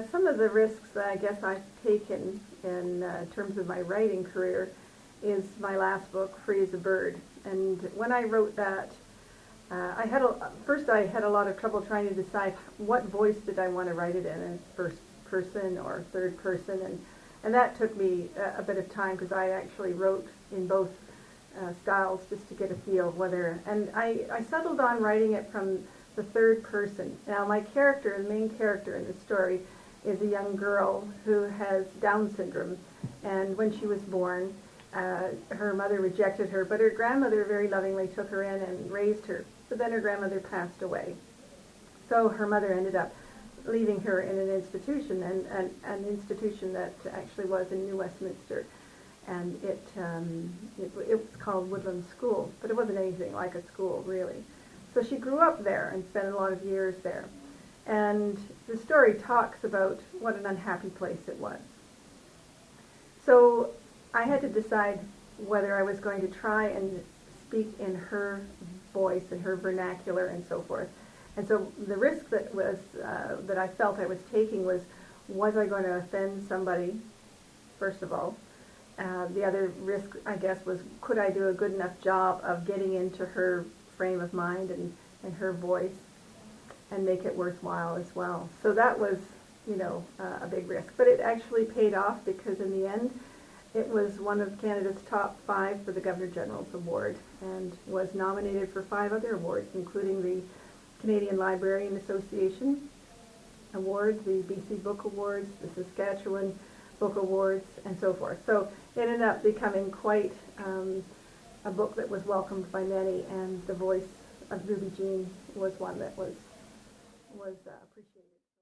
some of the risks that I guess I've taken in terms of my writing career is my last book, Free as a Bird. And when I wrote that, first I had a lot of trouble trying to decide what voice did I want to write it in first person or third person, and that took me a bit of time because I actually wrote in both styles just to get a feel of whether, and I settled on writing it from the third person. Now my character, the main character in the story, is a young girl who has Down syndrome, and when she was born, her mother rejected her, but her grandmother very lovingly took her in and raised her. But then her grandmother passed away. So her mother ended up leaving her in an institution, and an institution that actually was in New Westminster. And it was called Woodland School, but it wasn't anything like a school, really. So she grew up there and spent a lot of years there. And the story talks about what an unhappy place it was. So I had to decide whether I was going to try and speak in her voice, in her vernacular, and so forth. And so the risk that I felt I was taking was I going to offend somebody, first of all? The other risk, I guess, was could I do a good enough job of getting into her frame of mind and her voice and make it worthwhile as well. So that was, a big risk. But it actually paid off because in the end, it was one of Canada's top 5 for the Governor-General's Award and was nominated for 5 other awards, including the Canadian Librarian Association Award, the BC Book Awards, the Saskatchewan Book Awards, and so forth. So it ended up becoming quite a book that was welcomed by many, and the voice of Ruby Jean was one that was